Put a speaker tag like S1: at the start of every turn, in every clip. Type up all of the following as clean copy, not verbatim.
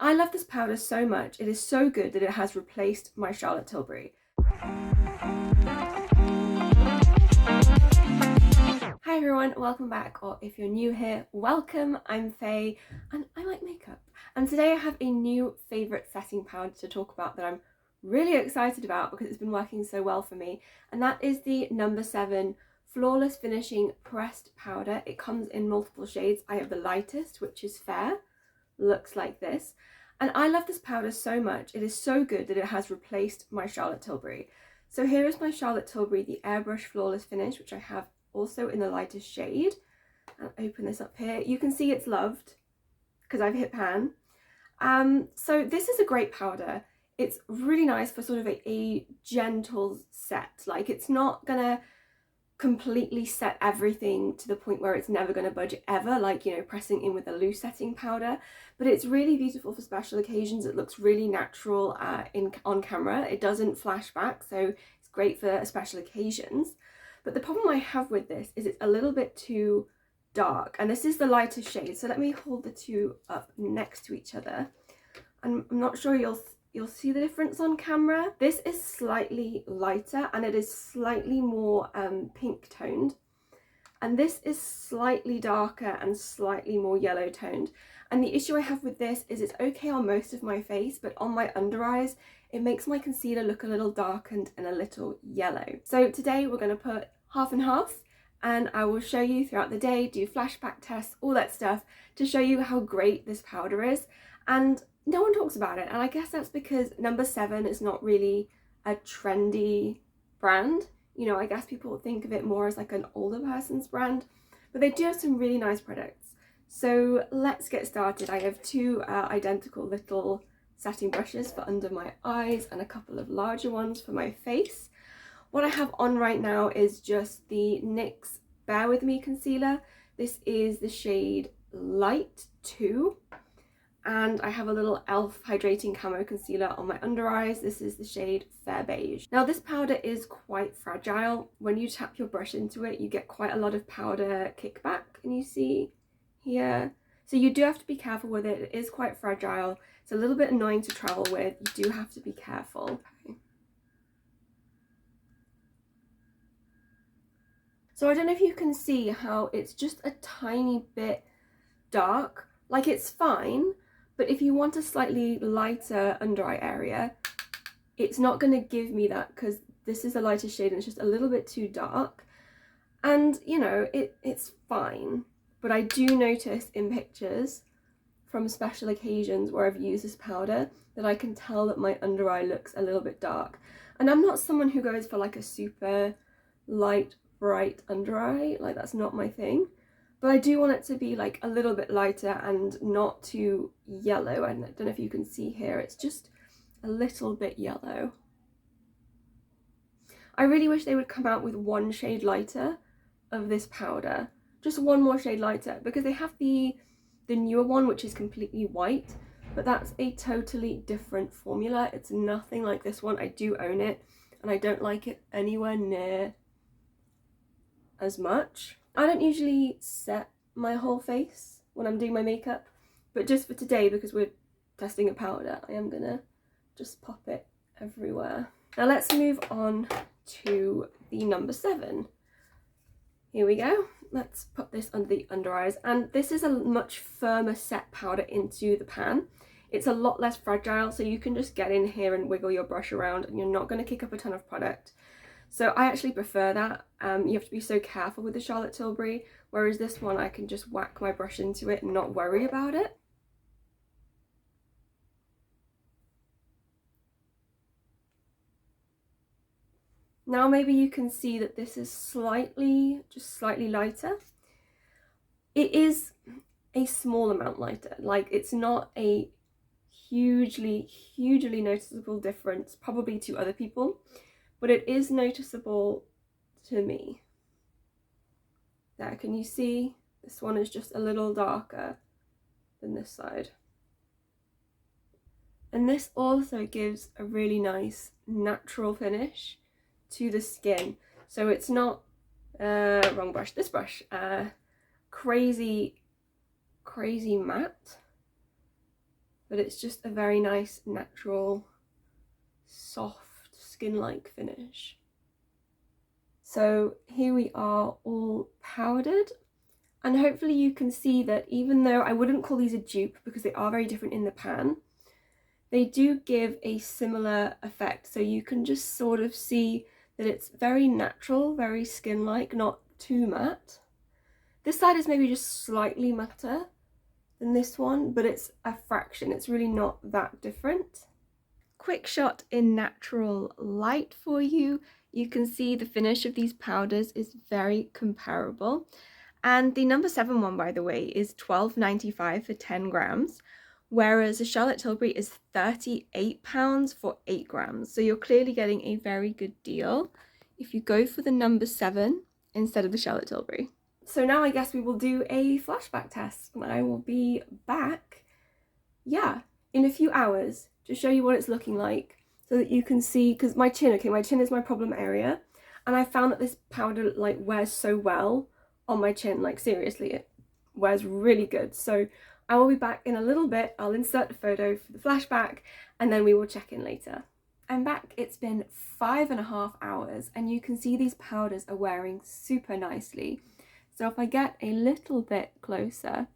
S1: I love this powder so much. It is so good that it has replaced my Charlotte Tilbury. Hi everyone, welcome back, or if you're new here, welcome. I'm Faye and I like makeup. And today I have a new favourite setting powder to talk about that I'm really excited about because it's been working so well for me. And that is the No. 7 Flawless Finishing Pressed Powder. It comes in multiple shades. I have the lightest, which is fair, looks like this. And I love this powder so much. It is so good that it has replaced my Charlotte Tilbury. So here is my Charlotte Tilbury, the Airbrush Flawless Finish, which I have also in the lightest shade. I'll open this up here. You can see it's loved because I've hit pan. So this is a great powder. It's really nice for sort of a gentle set. Like, it's not gonna completely set everything to the point where it's never going to budge ever, like, you know, pressing in with a loose setting powder, but it's really beautiful for special occasions. It looks really natural on camera. It doesn't flash back, so it's great for special occasions. But the problem I have with this is it's a little bit too dark, and this is the lightest shade, so let me hold the two up next to each other. I'm not sure you'll see the difference on camera. This is slightly lighter and it is slightly more pink toned, and this is slightly darker and slightly more yellow toned. And the issue I have with this is it's okay on most of my face, but on my under eyes it makes my concealer look a little darkened and a little yellow. So today we're going to put half and half, and I will show you throughout the day, do flashback tests, all that stuff, to show you how great this powder is. And no one talks about it, and I guess that's because No. 7 is not really a trendy brand. You know, I guess people think of it more as like an older person's brand, but they do have some really nice products. So let's get started. I have two identical little setting brushes for under my eyes and a couple of larger ones for my face. What I have on right now is just the NYX Bear With Me concealer. This is the shade Light 2. And I have a little e.l.f. hydrating camo concealer on my under eyes. This is the shade Fair Beige. Now this powder is quite fragile. When you tap your brush into it, you get quite a lot of powder kickback, and you see here. So you do have to be careful with it. It is quite fragile. It's a little bit annoying to travel with. You do have to be careful. Okay. So I don't know if you can see how it's just a tiny bit dark. Like, it's fine, but if you want a slightly lighter under eye area, it's not going to give me that because this is the lightest shade and it's just a little bit too dark. And, you know, it's fine. But I do notice in pictures from special occasions where I've used this powder that I can tell that my under eye looks a little bit dark. And I'm not someone who goes for like a super light, bright under eye. Like, that's not my thing. But I do want it to be like a little bit lighter and not too yellow. And I don't know if you can see here, it's just a little bit yellow. I really wish they would come out with one shade lighter of this powder. Just one more shade lighter, because they have the newer one, which is completely white, but that's a totally different formula. It's nothing like this one. I do own it, and I don't like it anywhere near as much. I don't usually set my whole face when I'm doing my makeup, but just for today, because we're testing a powder, I am gonna just pop it everywhere. Now let's move on to the No. 7. Here we go. Let's put this under the under eyes, and this is a much firmer set powder into the pan. It's a lot less fragile, so you can just get in here and wiggle your brush around and you're not going to kick up a ton of product. So I actually prefer that. You have to be so careful with the Charlotte Tilbury, whereas this one I can just whack my brush into it and not worry about it. Now maybe you can see that this is just slightly lighter. It is a small amount lighter. Like, it's not a hugely noticeable difference, probably to other people, but it is noticeable to me. There, can you see? This one is just a little darker than this side. And this also gives a really nice natural finish to the skin. So it's not, wrong brush, this brush, crazy matte. but it's just a very nice, natural, soft, skin-like finish. So here we are all powdered, and hopefully you can see that even though I wouldn't call these a dupe because they are very different in the pan, they do give a similar effect. So you can just sort of see that it's very natural, very skin-like, not too matte. This side is maybe just slightly matter than this one, but it's a fraction. It's really not that different. Quick shot in natural light for you. You can see the finish of these powders is very comparable. And the number 7 one, by the way, is £12.95 for 10 grams, whereas the Charlotte Tilbury is £38 for 8 grams. So you're clearly getting a very good deal if you go for the number 7 instead of the Charlotte Tilbury. So now I guess we will do a flashback test, and I will be back, in a few hours to show you what it's looking like so that you can see, because my chin is my problem area, and I found that this powder like wears so well on my chin, like seriously, it wears really good. So I will be back in a little bit. I'll insert a photo for the flashback and then we will check in later. I'm back. It's been 5.5 hours and you can see these powders are wearing super nicely. So if I get a little bit closer,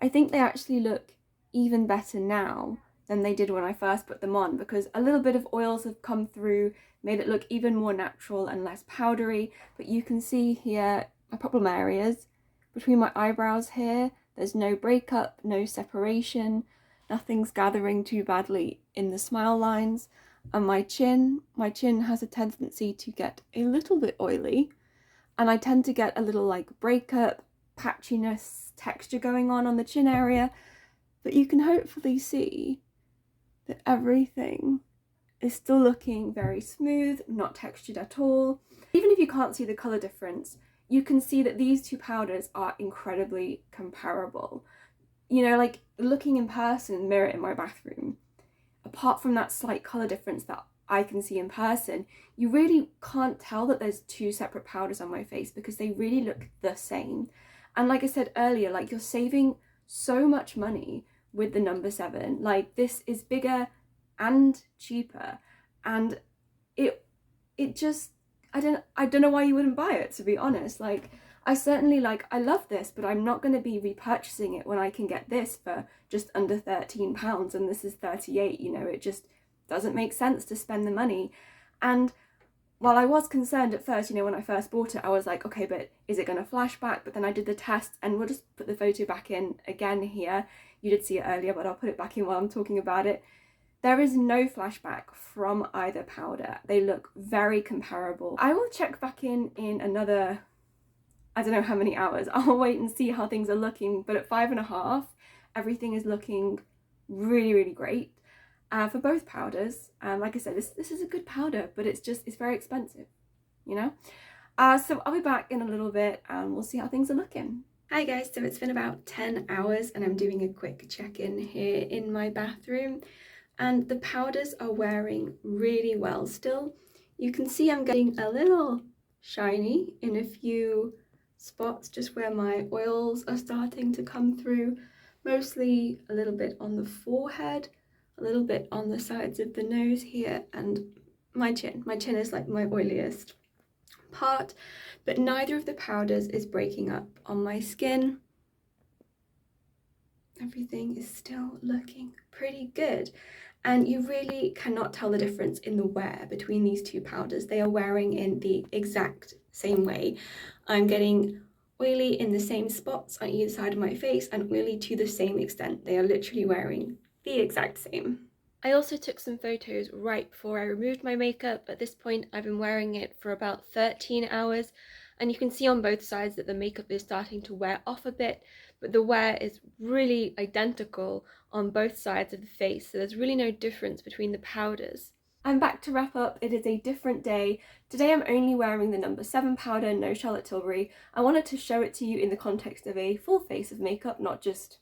S1: I think they actually look even better now than they did when I first put them on, because a little bit of oils have come through, made it look even more natural and less powdery. But you can see here my problem areas between my eyebrows here, there's no breakup, no separation, nothing's gathering too badly in the smile lines. And my chin has a tendency to get a little bit oily, and I tend to get a little like breakup, patchiness, texture going on the chin area. But you can hopefully see that everything is still looking very smooth, not textured at all. Even if you can't see the colour difference, you can see that these two powders are incredibly comparable. You know, like looking in person, mirror in my bathroom, apart from that slight colour difference that I can see in person, you really can't tell that there's two separate powders on my face because they really look the same. And like I said earlier, like you're saving so much money with the number 7. Like this is bigger and cheaper, and it just, I don't know why you wouldn't buy it, to be honest. Like I certainly I love this, but I'm not going to be repurchasing it when I can get this for just under £13 and this is 38. You know, it just doesn't make sense to spend the money. And while I was concerned at first, you know, when I first bought it, I was like, okay, but is it going to flashback? But then I did the test, and we'll just put the photo back in again here. You did see it earlier, but I'll put it back in while I'm talking about it. There is no flashback from either powder. They look very comparable. I will check back in another, I don't know how many hours. I'll wait and see how things are looking, but at 5.5, everything is looking really, really great. For both powders. Like I said, this is a good powder, but it's very expensive, you know? So I'll be back in a little bit and we'll see how things are looking. Hi guys, so it's been about 10 hours and I'm doing a quick check-in here in my bathroom, and the powders are wearing really well still. You can see I'm getting a little shiny in a few spots just where my oils are starting to come through, mostly a little bit on the forehead, a little bit on the sides of the nose here, and my chin. My chin is like my oiliest part, but neither of the powders is breaking up on my skin. Everything is still looking pretty good, and you really cannot tell the difference in the wear between these two powders. They are wearing in the exact same way. I'm getting oily in the same spots on either side of my face and oily to the same extent. They are literally wearing the exact same. I also took some photos right before I removed my makeup. At this point, I've been wearing it for about 13 hours, and you can see on both sides that the makeup is starting to wear off a bit, but the wear is really identical on both sides of the face, so there's really no difference between the powders. I'm back to wrap up. It is a different day. Today I'm only wearing the number 7 powder, no Charlotte Tilbury. I wanted to show it to you in the context of a full face of makeup, not just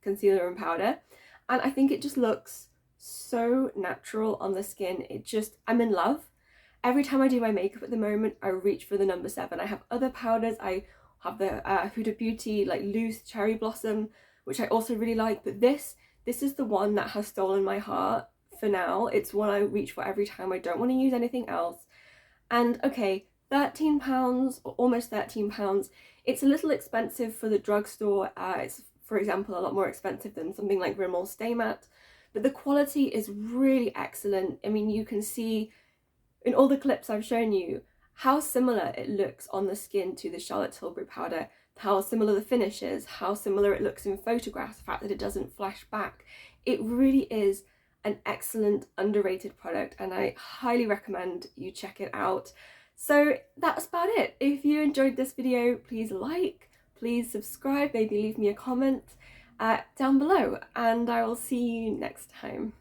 S1: concealer and powder. And I think it just looks so natural on the skin. I'm in love. Every time I do my makeup at the moment, I reach for the number 7. I have other powders. I have the Huda Beauty like loose cherry blossom, which I also really like, but this this is the one that has stolen my heart for now. It's one I reach for every time. I don't want to use anything else. And okay, £13 or almost £13. It's a little expensive for the drugstore. It's, for example, a lot more expensive than something like Rimmel Stay Matte, but the quality is really excellent. I mean, you can see in all the clips I've shown you how similar it looks on the skin to the Charlotte Tilbury powder, how similar the finish is, how similar it looks in photographs, the fact that it doesn't flash back. It really is an excellent, underrated product, and I highly recommend you check it out. So that's about it. If you enjoyed this video, please like, please subscribe, maybe leave me a comment down below, and I will see you next time.